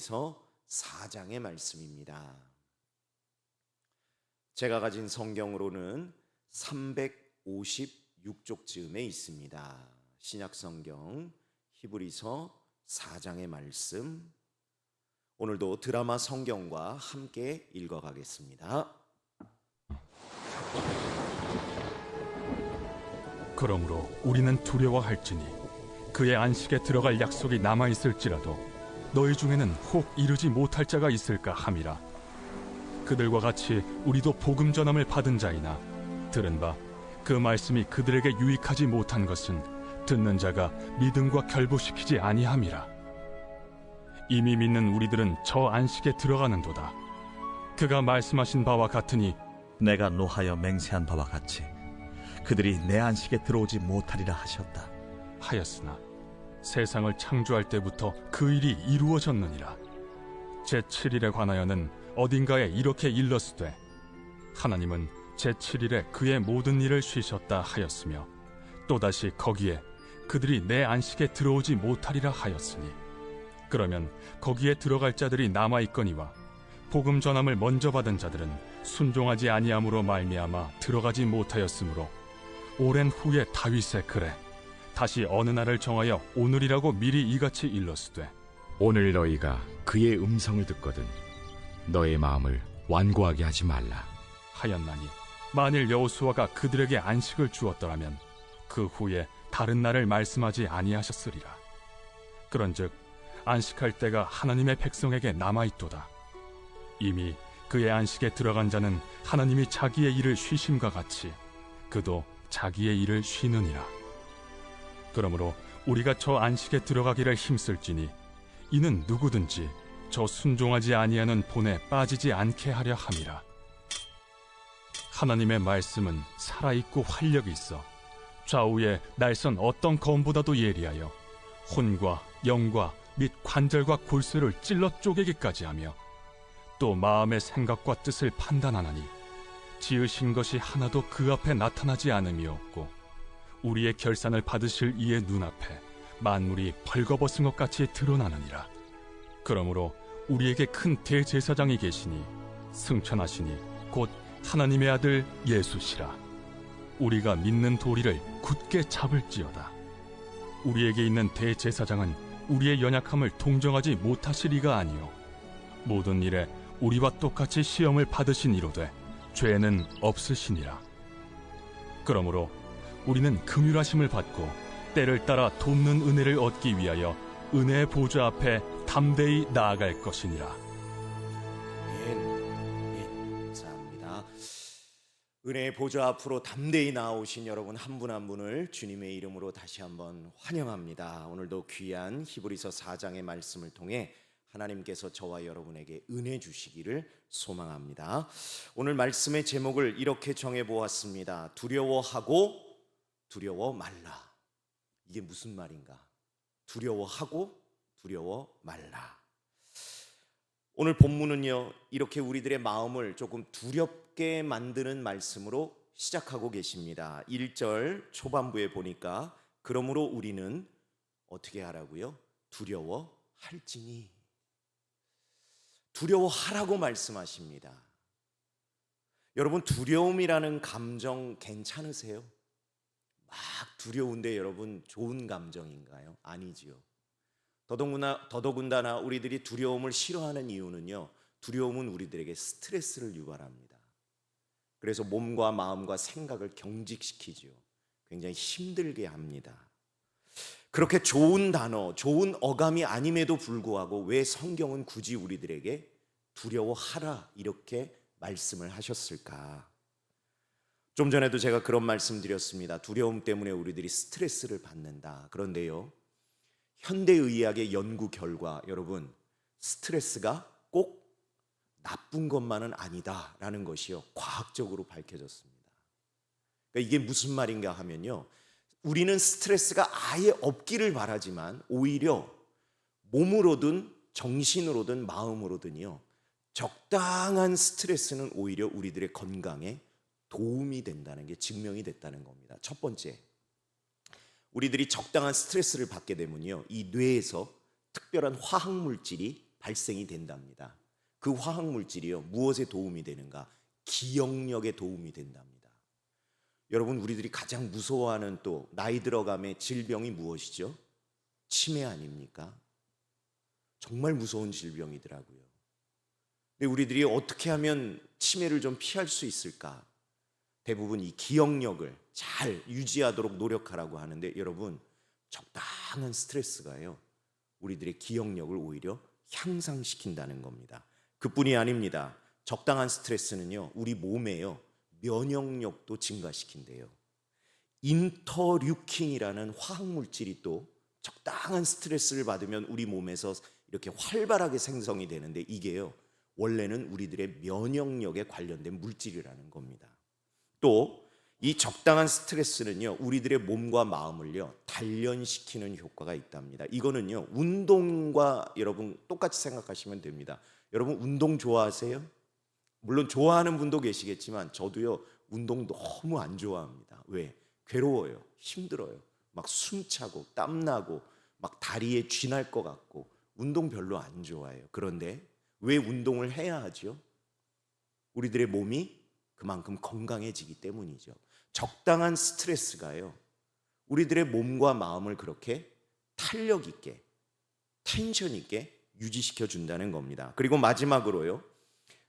히브리서 4장의 말씀입니다. 제가 가진 성경으로는 356쪽쯤에 있습니다. 신약성경 히브리서 4장의 말씀, 오늘도 드라마 성경과 함께 읽어가겠습니다. 그러므로 우리는 두려워할지니 그의 안식에 들어갈 약속이 남아있을지라도 너희 중에는 혹 이르지 못할 자가 있을까 함이라. 그들과 같이 우리도 복음 전함을 받은 자이나 들은 바 그 말씀이 그들에게 유익하지 못한 것은 듣는 자가 믿음과 결부시키지 아니함이라. 이미 믿는 우리들은 저 안식에 들어가는도다. 그가 말씀하신 바와 같으니 내가 노하여 맹세한 바와 같이 그들이 내 안식에 들어오지 못하리라 하셨다 하였으나 세상을 창조할 때부터 그 일이 이루어졌느니라. 제7일에 관하여는 어딘가에 이렇게 일렀으되 하나님은 제7일에 그의 모든 일을 쉬셨다 하였으며 또다시 거기에 그들이 내 안식에 들어오지 못하리라 하였으니 그러면 거기에 들어갈 자들이 남아있거니와 복음 전함을 먼저 받은 자들은 순종하지 아니함으로 말미암아 들어가지 못하였으므로 오랜 후에 다윗의 글에 다시 어느 날을 정하여 오늘이라고 미리 이같이 일렀으되 오늘 너희가 그의 음성을 듣거든 너의 마음을 완고하게 하지 말라 하였나니 만일 여호수아가 그들에게 안식을 주었더라면 그 후에 다른 날을 말씀하지 아니하셨으리라. 그런즉 안식할 때가 하나님의 백성에게 남아있도다. 이미 그의 안식에 들어간 자는 하나님이 자기의 일을 쉬심과 같이 그도 자기의 일을 쉬느니라. 그러므로 우리가 저 안식에 들어가기를 힘쓸지니 이는 누구든지 저 순종하지 아니하는 본에 빠지지 않게 하려 함이라. 하나님의 말씀은 살아있고 활력이 있어 좌우에 날선 어떤 검보다도 예리하여 혼과 영과 및 관절과 골수를 찔러 쪼개기까지 하며 또 마음의 생각과 뜻을 판단하나니 지으신 것이 하나도 그 앞에 나타나지 않음이 없고 우리의 결산을 받으실 이의 눈앞에 만물이 벌거벗은 것 같이 드러나느니라. 그러므로 우리에게 큰 대제사장이 계시니 승천하시니 곧 하나님의 아들 예수시라. 우리가 믿는 도리를 굳게 잡을지어다. 우리에게 있는 대제사장은 우리의 연약함을 동정하지 못하시리가 아니요 모든 일에 우리와 똑같이 시험을 받으신 이로되 죄는 없으시니라. 그러므로 우리는 긍휼하심을 받고 때를 따라 돕는 은혜를 얻기 위하여 은혜의 보좌 앞에 담대히 나아갈 것이니라. 감사합니다. 은혜의 보좌 앞으로 담대히 나아오신 여러분 한 분 한 분을 주님의 이름으로 다시 한번 환영합니다. 오늘도 귀한 히브리서 4장의 말씀을 통해 하나님께서 저와 여러분에게 은혜 주시기를 소망합니다. 오늘 말씀의 제목을 이렇게 정해보았습니다. 두려워하고 두려워 말라. 이게 무슨 말인가? 두려워하고 두려워 말라. 오늘 본문은요, 이렇게 우리들의 마음을 조금 두렵게 만드는 말씀으로 시작하고 계십니다. 1절 초반부에 보니까 그러므로 우리는 어떻게 하라고요? 두려워할지니. 두려워하라고 말씀하십니다. 여러분, 두려움이라는 감정 괜찮으세요? 막 두려운데 여러분 좋은 감정인가요? 아니지요. 더더군다나 우리들이 두려움을 싫어하는 이유는요, 두려움은 우리들에게 스트레스를 유발합니다. 그래서 몸과 마음과 생각을 경직시키지요. 굉장히 힘들게 합니다. 그렇게 좋은 단어, 좋은 어감이 아님에도 불구하고 왜 성경은 굳이 우리들에게 두려워하라 이렇게 말씀을 하셨을까? 좀 전에도 제가 그런 말씀 드렸습니다. 두려움 때문에 우리들이 스트레스를 받는다. 그런데요, 현대의학의 연구 결과 여러분, 스트레스가 꼭 나쁜 것만은 아니다라는 것이요, 과학적으로 밝혀졌습니다. 그러니까 이게 무슨 말인가 하면요, 우리는 스트레스가 아예 없기를 바라지만 오히려 몸으로든 정신으로든 마음으로든요, 적당한 스트레스는 오히려 우리들의 건강에 도움이 된다는 게 증명이 됐다는 겁니다. 첫 번째, 우리들이 적당한 스트레스를 받게 되면요, 이 뇌에서 특별한 화학 물질이 발생이 된답니다. 그 화학 물질이요, 무엇에 도움이 되는가? 기억력에 도움이 된답니다. 여러분, 우리들이 가장 무서워하는 또 나이 들어감의 질병이 무엇이죠? 치매 아닙니까? 정말 무서운 질병이더라고요. 근데 우리들이 어떻게 하면 치매를 좀 피할 수 있을까? 대부분 이 기억력을 잘 유지하도록 노력하라고 하는데, 여러분, 적당한 스트레스가요, 우리들의 기억력을 오히려 향상시킨다는 겁니다. 그뿐이 아닙니다. 적당한 스트레스는요, 우리 몸에요, 면역력도 증가시킨대요. 인터류킨이라는 화학 물질이 또 적당한 스트레스를 받으면 우리 몸에서 이렇게 활발하게 생성이 되는데, 이게요, 원래는 우리들의 면역력에 관련된 물질이라는 겁니다. 또 이 적당한 스트레스는요, 우리들의 몸과 마음을요, 단련시키는 효과가 있답니다. 이거는요, 운동과 여러분 똑같이 생각하시면 됩니다. 여러분, 운동 좋아하세요? 물론 좋아하는 분도 계시겠지만 저도요, 운동 너무 안 좋아합니다. 왜? 괴로워요. 힘들어요. 막 숨차고 땀나고 막 다리에 쥐날 것 같고 운동 별로 안 좋아해요. 그런데 왜 운동을 해야 하죠? 우리들의 몸이 그만큼 건강해지기 때문이죠. 적당한 스트레스가요, 우리들의 몸과 마음을 그렇게 탄력 있게, 텐션 있게 유지시켜 준다는 겁니다. 그리고 마지막으로요,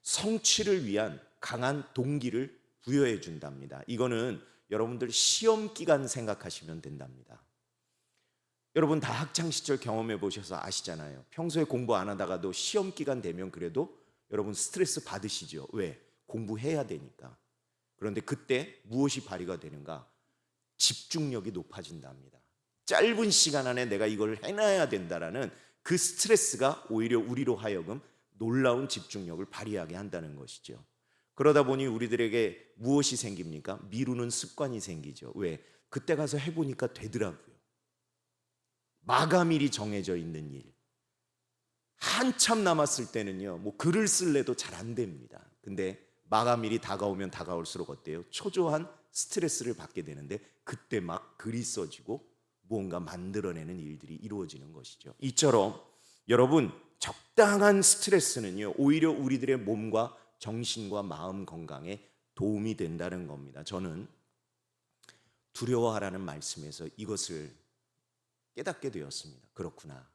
성취를 위한 강한 동기를 부여해 준답니다. 이거는 여러분들 시험 기간 생각하시면 된답니다. 여러분 다 학창 시절 경험해 보셔서 아시잖아요. 평소에 공부 안 하다가도 시험 기간 되면 그래도 여러분 스트레스 받으시죠. 왜? 공부해야 되니까. 그런데 그때 무엇이 발휘가 되는가? 집중력이 높아진답니다. 짧은 시간 안에 내가 이걸 해놔야 된다라는 그 스트레스가 오히려 우리로 하여금 놀라운 집중력을 발휘하게 한다는 것이죠. 그러다 보니 우리들에게 무엇이 생깁니까? 미루는 습관이 생기죠. 왜? 그때 가서 해보니까 되더라고요. 마감일이 정해져 있는 일, 한참 남았을 때는요, 뭐 글을 쓸래도 잘 안 됩니다. 근데 마감일이 다가오면 다가올수록 어때요? 초조한 스트레스를 받게 되는데, 그때 막 글이 써지고 무언가 만들어내는 일들이 이루어지는 것이죠. 이처럼 여러분, 적당한 스트레스는요, 오히려 우리들의 몸과 정신과 마음 건강에 도움이 된다는 겁니다. 저는 두려워하라는 말씀에서 이것을 깨닫게 되었습니다. 그렇구나.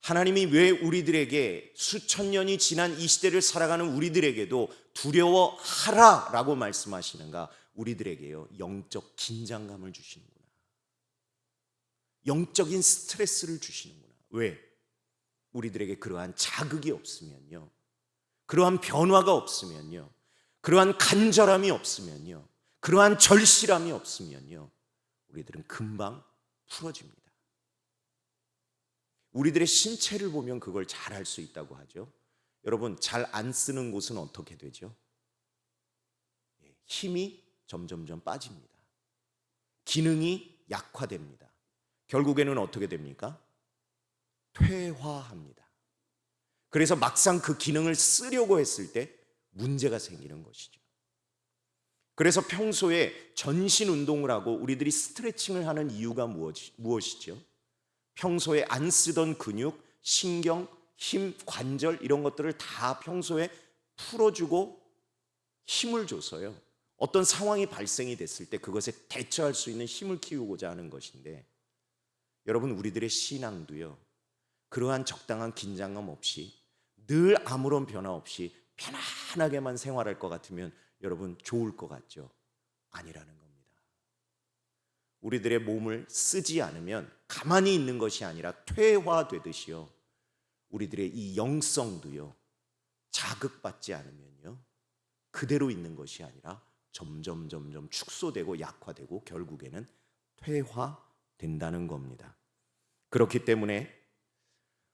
하나님이 왜 우리들에게 수천 년이 지난 이 시대를 살아가는 우리들에게도 두려워하라라고 말씀하시는가? 우리들에게요, 영적 긴장감을 주시는구나. 영적인 스트레스를 주시는구나. 왜? 우리들에게 그러한 자극이 없으면요, 그러한 변화가 없으면요, 그러한 간절함이 없으면요, 그러한 절실함이 없으면요, 우리들은 금방 풀어집니다. 우리들의 신체를 보면 그걸 잘 알 수 있다고 하죠. 여러분, 잘 안 쓰는 곳은 어떻게 되죠? 힘이 점점점 빠집니다. 기능이 약화됩니다. 결국에는 어떻게 됩니까? 퇴화합니다. 그래서 막상 그 기능을 쓰려고 했을 때 문제가 생기는 것이죠. 그래서 평소에 전신 운동을 하고 우리들이 스트레칭을 하는 이유가 무엇이죠? 평소에 안 쓰던 근육, 신경, 힘, 관절 이런 것들을 다 평소에 풀어주고 힘을 줘서요, 어떤 상황이 발생이 됐을 때 그것에 대처할 수 있는 힘을 키우고자 하는 것인데, 여러분, 우리들의 신앙도요, 그러한 적당한 긴장감 없이 늘 아무런 변화 없이 편안하게만 생활할 것 같으면 여러분 좋을 것 같죠? 아니라는 겁니다. 우리들의 몸을 쓰지 않으면, 가만히 있는 것이 아니라 퇴화되듯이요, 우리들의 이 영성도요, 자극받지 않으면요, 그대로 있는 것이 아니라 점점 축소되고 약화되고 결국에는 퇴화된다는 겁니다. 그렇기 때문에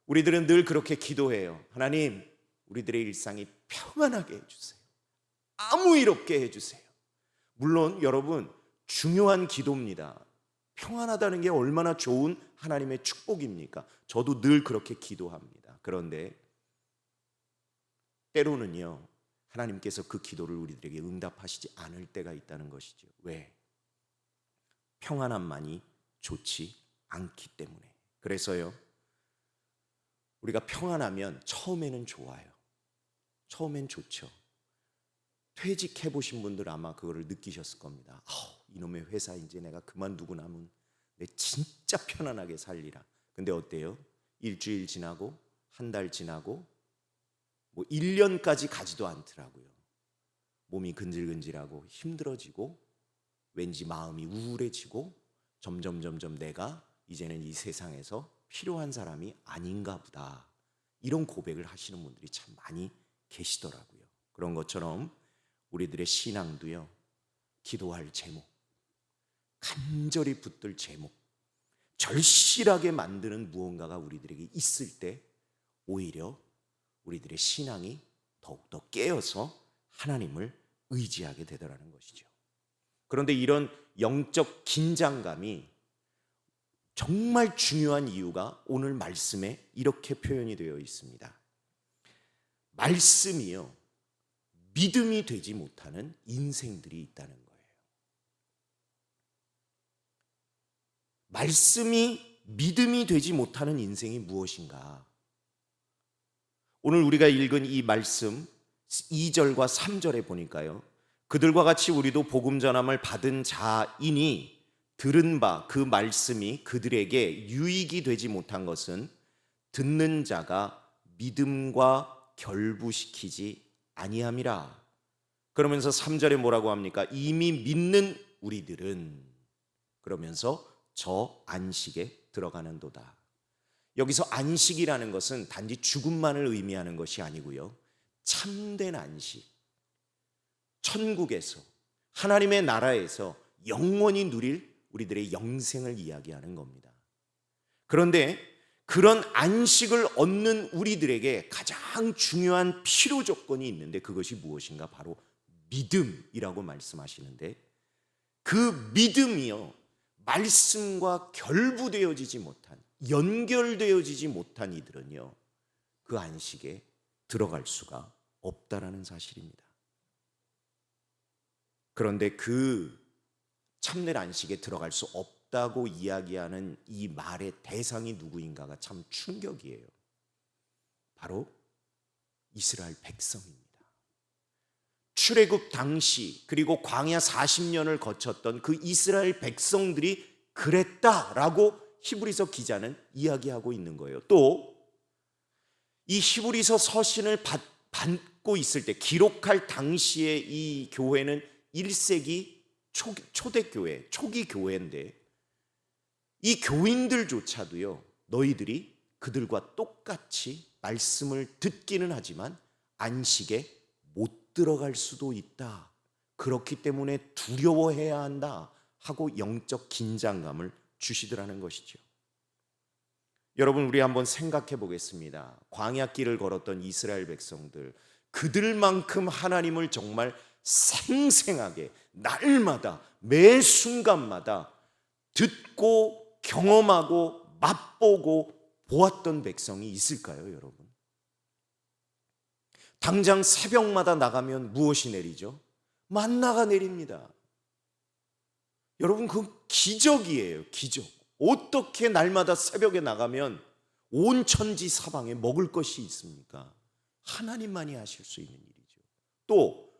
우리들은 늘 그렇게 기도해요. 하나님, 우리들의 일상이 평안하게 해주세요. 아무 일 없게 해주세요. 물론 여러분, 중요한 기도입니다. 평안하다는 게 얼마나 좋은 하나님의 축복입니까? 저도 늘 그렇게 기도합니다. 그런데 때로는요, 하나님께서 그 기도를 우리들에게 응답하시지 않을 때가 있다는 것이죠. 왜? 평안함만이 좋지 않기 때문에. 그래서요, 우리가 평안하면 처음에는 좋아요. 처음엔 좋죠. 퇴직해 보신 분들 아마 그거를 느끼셨을 겁니다. 이놈의 회사 이제 내가 그만두고 나면 내 진짜 편안하게 살리라. 근데 어때요? 일주일 지나고 한 달 지나고 뭐 1년까지 가지도 않더라고요. 몸이 근질근질하고 힘들어지고 왠지 마음이 우울해지고 점점 내가 이제는 이 세상에서 필요한 사람이 아닌가 보다. 이런 고백을 하시는 분들이 참 많이 계시더라고요. 그런 것처럼 우리들의 신앙도요, 기도할 제목, 간절히 붙들 제목, 절실하게 만드는 무언가가 우리들에게 있을 때 오히려 우리들의 신앙이 더욱더 깨어서 하나님을 의지하게 되더라는 것이죠. 그런데 이런 영적 긴장감이 정말 중요한 이유가 오늘 말씀에 이렇게 표현이 되어 있습니다. 말씀이요, 믿음이 되지 못하는 인생들이 있다는 거예요. 말씀이 믿음이 되지 못하는 인생이 무엇인가? 오늘 우리가 읽은 이 말씀 2절과 3절에 보니까요, 그들과 같이 우리도 복음 전함을 받은 자이니 들은 바 그 말씀이 그들에게 유익이 되지 못한 것은 듣는 자가 믿음과 결부시키지 아니함이라. 그러면서 3절에 뭐라고 합니까? 이미 믿는 우리들은, 그러면서 저 안식에 들어가는도다. 여기서 안식이라는 것은 단지 죽음만을 의미하는 것이 아니고요, 참된 안식, 천국에서 하나님의 나라에서 영원히 누릴 우리들의 영생을 이야기하는 겁니다. 그런데 그런 안식을 얻는 우리들에게 가장 중요한 필요 조건이 있는데 그것이 무엇인가? 바로 믿음이라고 말씀하시는데, 그 믿음이요, 말씀과 결부되어지지 못한, 연결되어지지 못한 이들은요, 그 안식에 들어갈 수가 없다라는 사실입니다. 그런데 그 참된 안식에 들어갈 수 없다고 이야기하는 이 말의 대상이 누구인가가 참 충격이에요. 바로 이스라엘 백성입니다. 출애굽 당시 그리고 광야 40년을 거쳤던 그 이스라엘 백성들이 그랬다라고 히브리서 기자는 이야기하고 있는 거예요. 또 이 히브리서 서신을 받고 있을 때, 기록할 당시에 이 교회는 1세기 초대교회, 초기 교회인데 이 교인들조차도요, 너희들이 그들과 똑같이 말씀을 듣기는 하지만 안식에 못 들어갈 수도 있다. 그렇기 때문에 두려워해야 한다 하고 영적 긴장감을 주시더라는 것이죠. 여러분, 우리 한번 생각해 보겠습니다. 광야길을 걸었던 이스라엘 백성들, 그들만큼 하나님을 정말 생생하게 날마다 매 순간마다 듣고 경험하고 맛보고 보았던 백성이 있을까요, 여러분? 당장 새벽마다 나가면 무엇이 내리죠? 만나가 내립니다. 여러분, 그 기적이에요, 기적. 어떻게 날마다 새벽에 나가면 온 천지 사방에 먹을 것이 있습니까? 하나님만이 하실 수 있는 일이죠. 또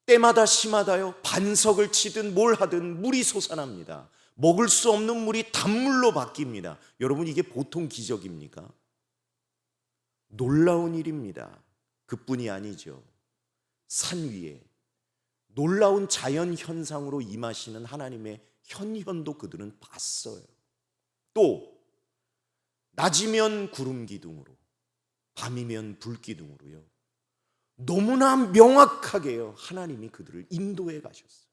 때마다 시마다요, 반석을 치든 뭘 하든 물이 솟아납니다. 먹을 수 없는 물이 단물로 바뀝니다. 여러분, 이게 보통 기적입니까? 놀라운 일입니다. 그뿐이 아니죠. 산 위에 놀라운 자연 현상으로 임하시는 하나님의 현현도 그들은 봤어요. 또 낮이면 구름 기둥으로, 밤이면 불 기둥으로요, 너무나 명확하게요, 하나님이 그들을 인도해 가셨어요.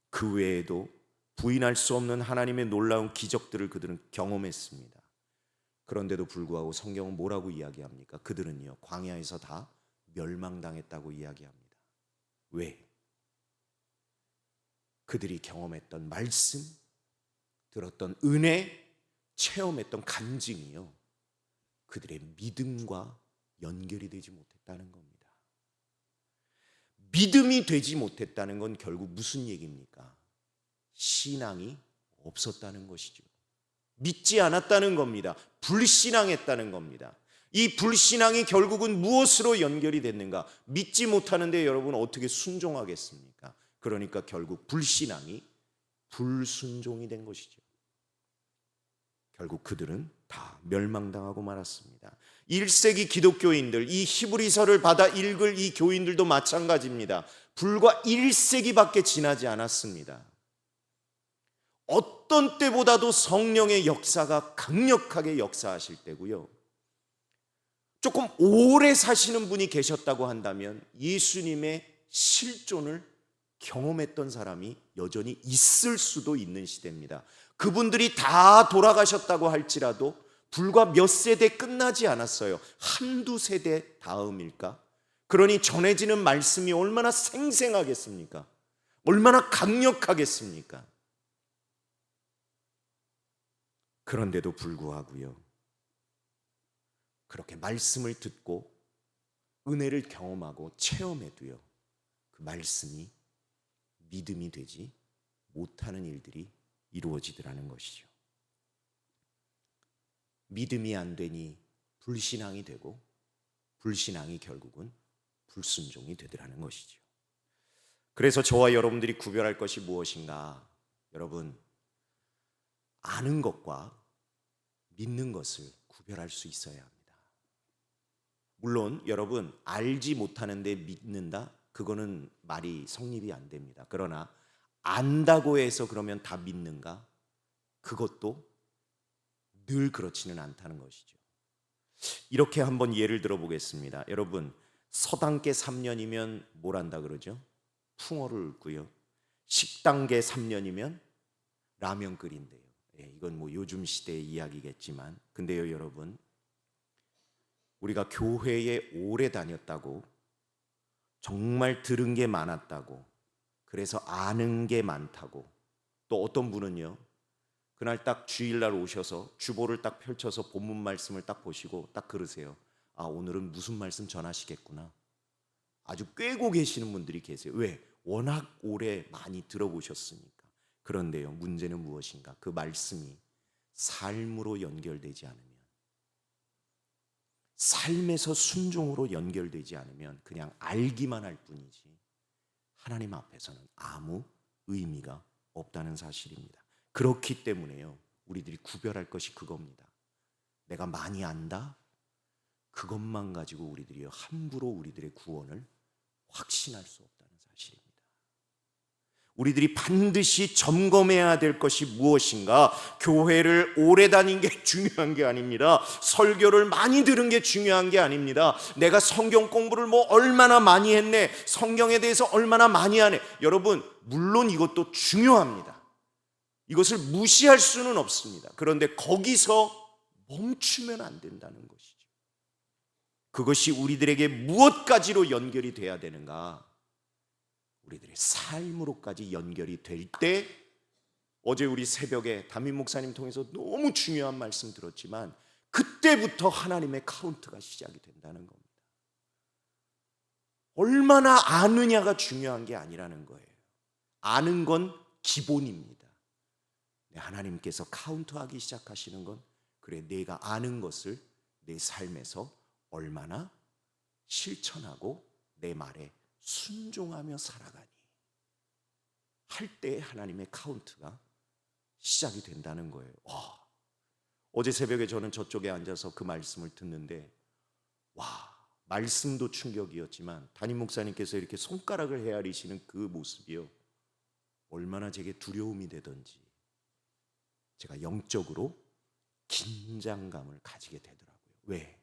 그 외에도 부인할 수 없는 하나님의 놀라운 기적들을 그들은 경험했습니다. 그런데도 불구하고 성경은 뭐라고 이야기합니까? 그들은요, 광야에서 다 멸망당했다고 이야기합니다. 왜? 그들이 경험했던 말씀, 들었던 은혜, 체험했던 간증이요, 그들의 믿음과 연결이 되지 못했다는 겁니다. 믿음이 되지 못했다는 건 결국 무슨 얘기입니까? 신앙이 없었다는 것이죠. 믿지 않았다는 겁니다. 불신앙했다는 겁니다. 이 불신앙이 결국은 무엇으로 연결이 됐는가? 믿지 못하는데 여러분 어떻게 순종하겠습니까? 그러니까 결국 불신앙이 불순종이 된 것이죠. 결국 그들은 다 멸망당하고 말았습니다. 1세기 기독교인들, 이 히브리서를 받아 읽을 이 교인들도 마찬가지입니다. 불과 1세기밖에 지나지 않았습니다. 어떤 때보다도 성령의 역사가 강력하게 역사하실 때고요. 조금 오래 사시는 분이 계셨다고 한다면 예수님의 실존을 경험했던 사람이 여전히 있을 수도 있는 시대입니다. 그분들이 다 돌아가셨다고 할지라도 불과 몇 세대 끝나지 않았어요. 한두 세대 다음일까? 그러니 전해지는 말씀이 얼마나 생생하겠습니까? 얼마나 강력하겠습니까? 그런데도 불구하고요, 그렇게 말씀을 듣고 은혜를 경험하고 체험해도요, 그 말씀이 믿음이 되지 못하는 일들이 이루어지더라는 것이죠. 믿음이 안 되니 불신앙이 되고 불신앙이 결국은 불순종이 되더라는 것이죠. 그래서 저와 여러분들이 구별할 것이 무엇인가? 여러분, 아는 것과 믿는 것을 구별할 수 있어야 합니다. 물론 여러분, 알지 못하는데 믿는다? 그거는 말이 성립이 안 됩니다. 그러나 안다고 해서 그러면 다 믿는가? 그것도 늘 그렇지는 않다는 것이죠. 이렇게 한번 예를 들어 보겠습니다. 여러분, 서당계 3년이면 뭘 한다 그러죠? 풍어를 읊고요. 식당계 3년이면 라면 끓인대요. 이건 뭐 요즘 시대의 이야기겠지만, 근데요 여러분, 우리가 교회에 오래 다녔다고, 정말 들은 게 많았다고, 그래서 아는 게 많다고, 또 어떤 분은요, 그날 딱 주일날 오셔서 주보를 딱 펼쳐서 본문 말씀을 딱 보시고 딱 그러세요. 아, 오늘은 무슨 말씀 전하시겠구나. 아주 꿰고 계시는 분들이 계세요. 왜? 워낙 오래 많이 들어보셨으니까. 그런데요, 문제는 무엇인가? 그 말씀이 삶으로 연결되지 않으면, 삶에서 순종으로 연결되지 않으면 그냥 알기만 할 뿐이지 하나님 앞에서는 아무 의미가 없다는 사실입니다. 그렇기 때문에요, 우리들이 구별할 것이 그겁니다. 내가 많이 안다? 그것만 가지고 우리들이 함부로 우리들의 구원을 확신할 수 없다는 사실입니다. 우리들이 반드시 점검해야 될 것이 무엇인가? 교회를 오래 다닌 게 중요한 게 아닙니다. 설교를 많이 들은 게 중요한 게 아닙니다. 내가 성경 공부를 뭐 얼마나 많이 했네, 성경에 대해서 얼마나 많이 하네. 여러분, 물론 이것도 중요합니다. 이것을 무시할 수는 없습니다. 그런데 거기서 멈추면 안 된다는 것이죠. 그것이 우리들에게 무엇까지로 연결이 돼야 되는가? 우리들의 삶으로까지 연결이 될 때, 어제 우리 새벽에 담임 목사님 통해서 너무 중요한 말씀 들었지만, 그때부터 하나님의 카운트가 시작이 된다는 겁니다. 얼마나 아느냐가 중요한 게 아니라는 거예요. 아는 건 기본입니다. 하나님께서 카운트하기 시작하시는 건, 그래, 내가 아는 것을 내 삶에서 얼마나 실천하고 내 말에 순종하며 살아가니 할 때 하나님의 카운트가 시작이 된다는 거예요. 어제 새벽에 저는 저쪽에 앉아서 그 말씀을 듣는데, 말씀도 충격이었지만 담임 목사님께서 이렇게 손가락을 헤아리시는 그 모습이요, 얼마나 제게 두려움이 되던지 제가 영적으로 긴장감을 가지게 되더라고요. 왜?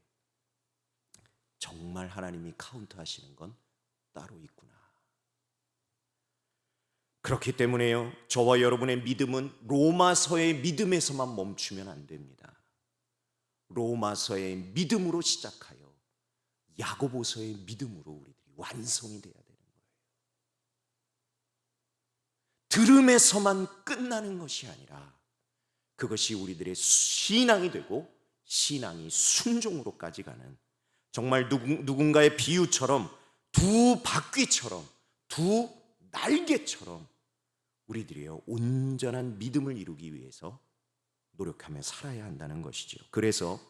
정말 하나님이 카운트하시는 건 따로 있구나. 그렇기 때문에요, 저와 여러분의 믿음은 로마서의 믿음에서만 멈추면 안 됩니다. 로마서의 믿음으로 시작하여 야고보서의 믿음으로 우리들이 완성이 돼야 되는 거예요. 들음에서만 끝나는 것이 아니라 그것이 우리들의 신앙이 되고 신앙이 순종으로까지 가는, 정말 누군가의 비유처럼 두 바퀴처럼, 두 날개처럼 우리들이요 온전한 믿음을 이루기 위해서 노력하며 살아야 한다는 것이죠. 그래서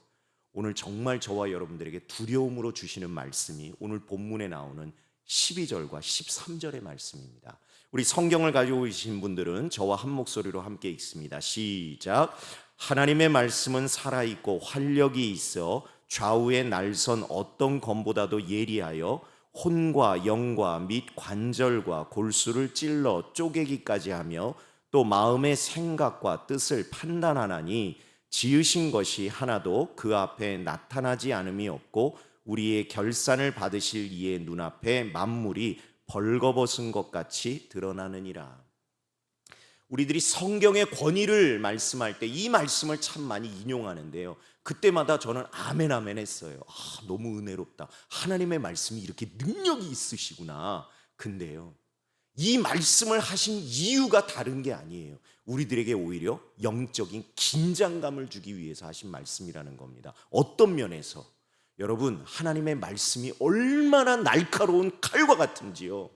오늘 정말 저와 여러분들에게 두려움으로 주시는 말씀이 오늘 본문에 나오는 12절과 13절의 말씀입니다. 우리 성경을 가지고 계신 분들은 저와 한 목소리로 함께 읽습니다. 시작. 하나님의 말씀은 살아있고 활력이 있어 좌우의 날선 어떤 검보다도 예리하여 혼과 영과 및 관절과 골수를 찔러 쪼개기까지 하며 또 마음의 생각과 뜻을 판단하나니 지으신 것이 하나도 그 앞에 나타나지 않음이 없고 우리의 결산을 받으실 이의 눈앞에 만물이 벌거벗은 것 같이 드러나느니라. 우리들이 성경의 권위를 말씀할 때 이 말씀을 참 많이 인용하는데요, 그때마다 저는 아멘 아멘 했어요. 너무 은혜롭다. 하나님의 말씀이 이렇게 능력이 있으시구나. 근데요, 이 말씀을 하신 이유가 다른 게 아니에요. 우리들에게 오히려 영적인 긴장감을 주기 위해서 하신 말씀이라는 겁니다. 어떤 면에서 여러분, 하나님의 말씀이 얼마나 날카로운 칼과 같은지요,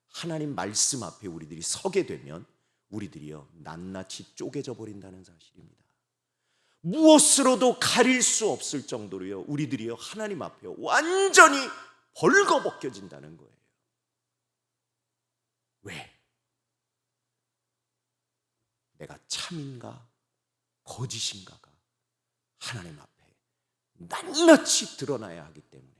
하나님 말씀 앞에 우리들이 서게 되면 우리들이요 낱낱이 쪼개져 버린다는 사실입니다. 무엇으로도 가릴 수 없을 정도로요 우리들이요 하나님 앞에 완전히 벌거벗겨진다는 거예요. 왜? 내가 참인가 거짓인가가 하나님 앞에 낱낱이 드러나야 하기 때문에,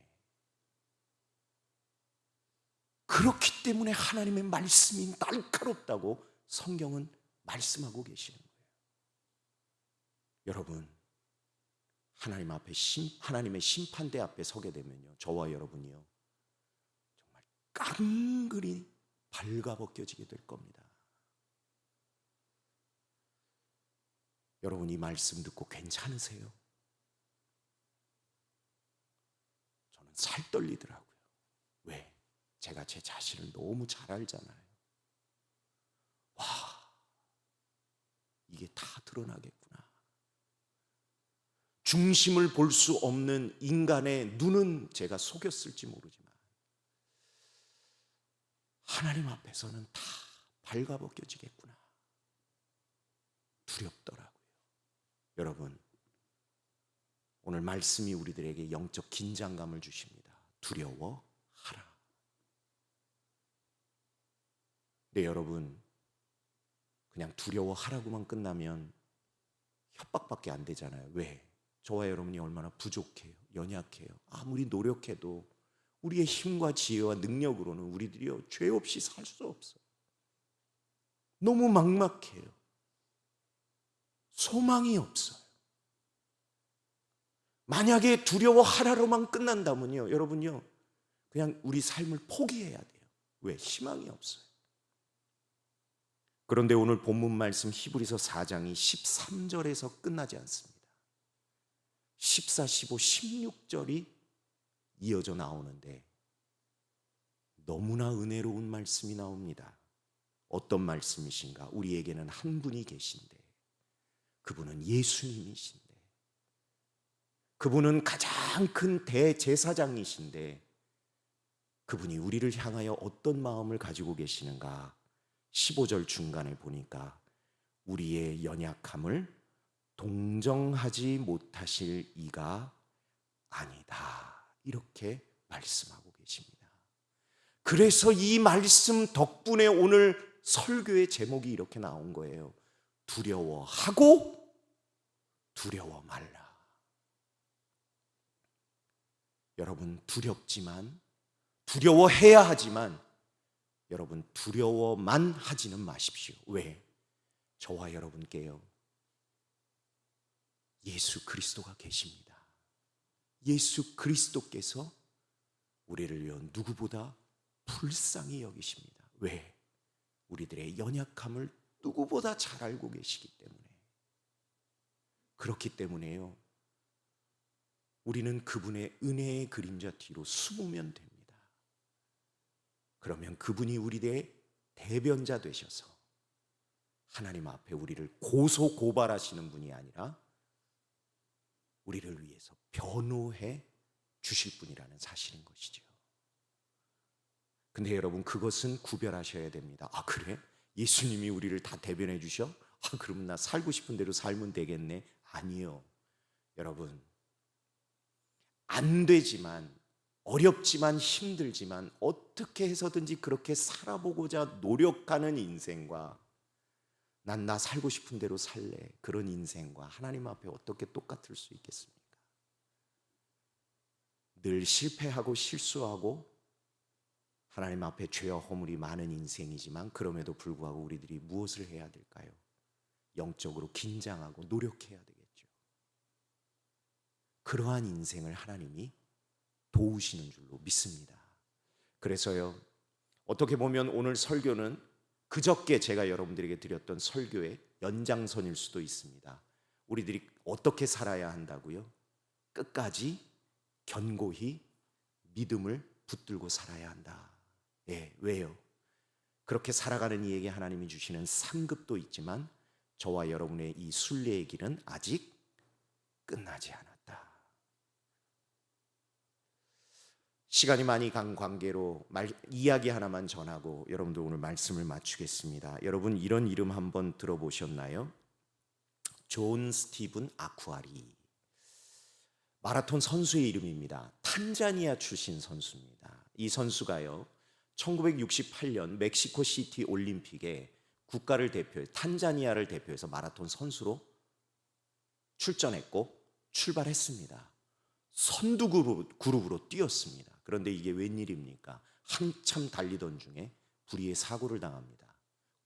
그렇기 때문에 하나님의 말씀이 날카롭다고 성경은 말씀하고 계시는 거예요. 여러분, 하나님 앞에 하나님의 심판대 앞에 서게 되면요, 저와 여러분이요 정말 깡그리 발가벗겨지게 될 겁니다. 여러분, 이 말씀 듣고 괜찮으세요? 저는 살 떨리더라고요. 왜? 제가 제 자신을 너무 잘 알잖아요. 와, 이게 다 드러나겠구나. 중심을 볼 수 없는 인간의 눈은 제가 속였을지 모르지만 하나님 앞에서는 다 발가벗겨지겠구나. 두렵더라고요. 여러분, 오늘 말씀이 우리들에게 영적 긴장감을 주십니다. 두려워하라. 네, 여러분, 그냥 두려워하라고만 끝나면 협박밖에 안 되잖아요. 왜? 저와 여러분이 얼마나 부족해요, 연약해요. 아무리 노력해도 우리의 힘과 지혜와 능력으로는 우리들이요 죄 없이 살 수 없어요. 너무 막막해요. 소망이 없어요. 만약에 두려워하라로만 끝난다면요, 여러분요 그냥 우리 삶을 포기해야 돼요. 왜? 희망이 없어요. 그런데 오늘 본문 말씀 히브리서 4장이 13절에서 끝나지 않습니다. 14, 15, 16절이 이어져 나오는데 너무나 은혜로운 말씀이 나옵니다. 어떤 말씀이신가? 우리에게는 한 분이 계신데 그분은 예수님이신데, 그분은 가장 큰 대제사장이신데 그분이 우리를 향하여 어떤 마음을 가지고 계시는가? 15절 중간에 보니까 우리의 연약함을 동정하지 못하실 이가 아니다, 이렇게 말씀하고 계십니다. 그래서 이 말씀 덕분에 오늘 설교의 제목이 이렇게 나온 거예요. 두려워하고 두려워 말라. 여러분, 두렵지만, 두려워해야 하지만 여러분 두려워만 하지는 마십시오. 왜? 저와 여러분께요 예수 그리스도가 계십니다. 예수 그리스도께서 우리를 위해 누구보다 불쌍히 여기십니다. 왜? 우리들의 연약함을 누구보다 잘 알고 계시기 때문에. 그렇기 때문에요 우리는 그분의 은혜의 그림자 뒤로 숨으면 됩니다. 그러면 그분이 우리의 대변자 되셔서 하나님 앞에 우리를 고소고발하시는 분이 아니라 우리를 위해서 변호해 주실 분이라는 사실인 것이죠. 근데 여러분, 그것은 구별하셔야 됩니다. 그래? 예수님이 우리를 다 대변해 주셔? 그러면 나 살고 싶은 대로 살면 되겠네. 아니요. 여러분, 안 되지만, 어렵지만, 힘들지만 어떻게 해서든지 그렇게 살아보고자 노력하는 인생과 난 나 살고 싶은 대로 살래, 그런 인생과 하나님 앞에 어떻게 똑같을 수 있겠습니까? 늘 실패하고 실수하고 하나님 앞에 죄와 허물이 많은 인생이지만, 그럼에도 불구하고 우리들이 무엇을 해야 될까요? 영적으로 긴장하고 노력해야 되겠죠. 그러한 인생을 하나님이 도우시는 줄로 믿습니다. 그래서요, 어떻게 보면 오늘 설교는 그저께 제가 여러분들에게 드렸던 설교의 연장선일 수도 있습니다. 우리들이 어떻게 살아야 한다고요? 끝까지 견고히 믿음을 붙들고 살아야 한다. 예, 왜요? 그렇게 살아가는 이에게 하나님이 주시는 상급도 있지만 저와 여러분의 이 순례의 길은 아직 끝나지 않았다. 시간이 많이 간 관계로 이야기 하나만 전하고 여러분들 오늘 말씀을 마치겠습니다. 여러분, 이런 이름 한번 들어보셨나요? 존 스티븐 아쿠아리. 마라톤 선수의 이름입니다. 탄자니아 출신 선수입니다. 이 선수가요, 1968년 멕시코 시티 올림픽에 국가를 대표해 탄자니아를 대표해서 마라톤 선수로 출전했고 출발했습니다. 선두 그룹으로 뛰었습니다. 그런데 이게 웬일입니까? 한참 달리던 중에 불의의 사고를 당합니다.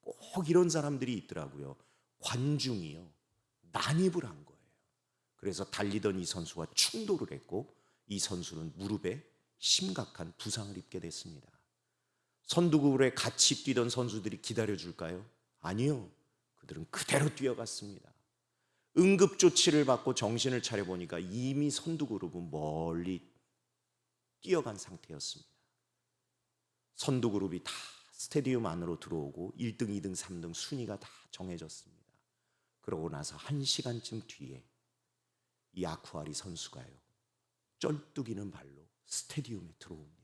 꼭 이런 사람들이 있더라고요. 관중이요, 난입을 한 거예요. 그래서 달리던 이 선수와 충돌을 했고 이 선수는 무릎에 심각한 부상을 입게 됐습니다. 선두그룹에 같이 뛰던 선수들이 기다려줄까요? 아니요. 그들은 그대로 뛰어갔습니다. 응급조치를 받고 정신을 차려보니까 이미 선두그룹은 멀리 뛰어간 상태였습니다. 선두그룹이 다 스테디움 안으로 들어오고 1등, 2등, 3등 순위가 다 정해졌습니다. 그러고 나서 1시간쯤 뒤에 이 아쿠아리 선수가요, 쩔뚝이는 발로 스테디움에 들어옵니다.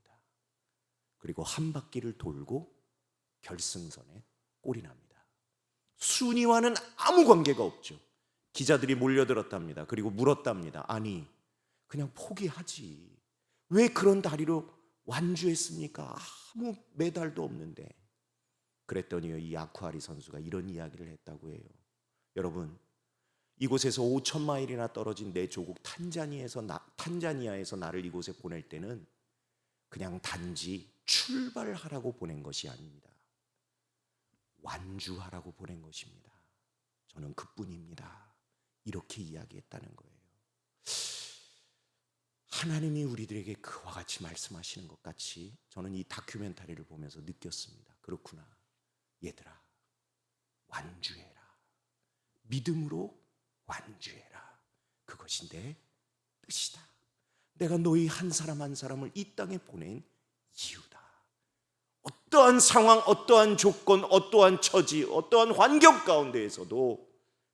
그리고 한 바퀴를 돌고 결승선에 골이 납니다. 순위와는 아무 관계가 없죠. 기자들이 몰려들었답니다. 그리고 물었답니다. 아니, 그냥 포기하지, 왜 그런 다리로 완주했습니까? 아무 메달도 없는데. 그랬더니요, 이 아쿠아리 선수가 이런 이야기를 했다고 해요. 여러분, 이곳에서 5,000마일이나 떨어진 내 조국 탄자니아에서 나를 이곳에 보낼 때는 그냥 단지 출발하라고 보낸 것이 아닙니다. 완주하라고 보낸 것입니다. 저는 그뿐입니다. 이렇게 이야기했다는 거예요. 하나님이 우리들에게 그와 같이 말씀하시는 것 같이 저는 이 다큐멘터리를 보면서 느꼈습니다. 그렇구나, 얘들아, 완주해라. 믿음으로 완주해라. 그것이 내 뜻이다. 내가 너희 한 사람 한 사람을 이 땅에 보낸 이유다. 어떠한 상황, 어떠한 조건, 어떠한 처지, 어떠한 환경 가운데에서도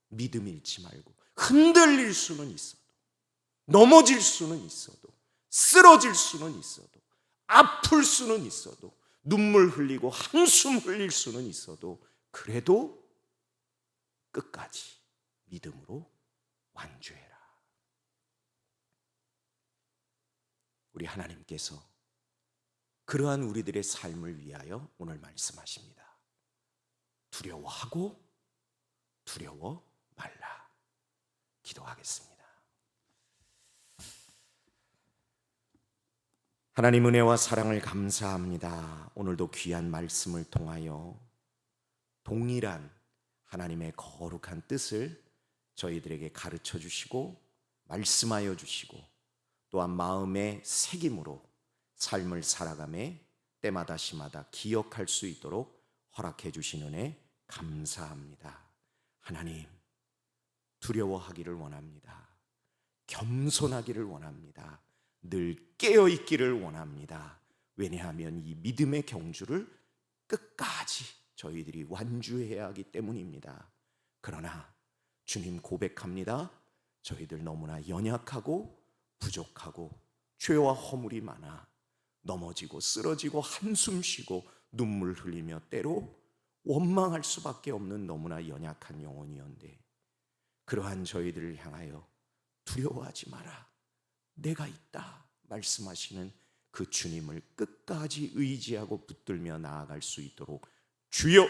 믿음 잃지 말고, 흔들릴 수는 있어도, 넘어질 수는 있어도, 쓰러질 수는 있어도, 아플 수는 있어도, 눈물 흘리고 한숨 흘릴 수는 있어도, 그래도 끝까지 믿음으로 완주해라. 우리 하나님께서 그러한 우리들의 삶을 위하여 오늘 말씀하십니다. 두려워하고 두려워 말라. 기도하겠습니다. 하나님, 은혜와 사랑을 감사합니다. 오늘도 귀한 말씀을 통하여 동일한 하나님의 거룩한 뜻을 저희들에게 가르쳐 주시고 말씀하여 주시고, 또한 마음의 새김으로 삶을 살아가매 때마다 시마다 기억할 수 있도록 허락해 주신 은혜 감사합니다. 하나님, 두려워하기를 원합니다. 겸손하기를 원합니다. 늘 깨어있기를 원합니다. 왜냐하면 이 믿음의 경주를 끝까지 저희들이 완주해야 하기 때문입니다. 그러나 주님, 고백합니다. 저희들 너무나 연약하고 부족하고 죄와 허물이 많아 넘어지고 쓰러지고 한숨 쉬고 눈물 흘리며 때로 원망할 수밖에 없는 너무나 연약한 영혼이었는데 그러한 저희들을 향하여 두려워하지 마라, 내가 있다 말씀하시는 그 주님을 끝까지 의지하고 붙들며 나아갈 수 있도록 주여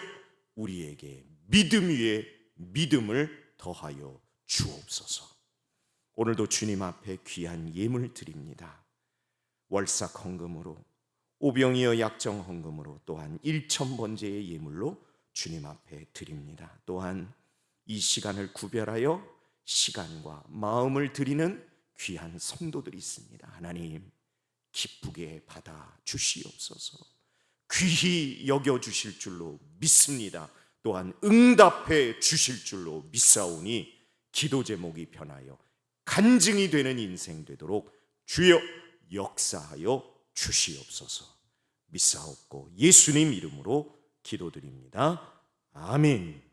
우리에게 믿음 위에 믿음을 더하여 주옵소서. 오늘도 주님 앞에 귀한 예물 드립니다. 월삭 헌금으로, 오병이어 약정 헌금으로, 또한 1,000번제의 예물로 주님 앞에 드립니다. 또한 이 시간을 구별하여 시간과 마음을 드리는 귀한 성도들이 있습니다. 하나님 기쁘게 받아 주시옵소서. 귀히 여겨 주실 줄로 믿습니다. 또한 응답해 주실 줄로 믿사오니 기도 제목이 변하여 간증이 되는 인생 되도록 주여 역사하여 주시옵소서. 믿사옵고 예수님 이름으로 기도드립니다. 아멘.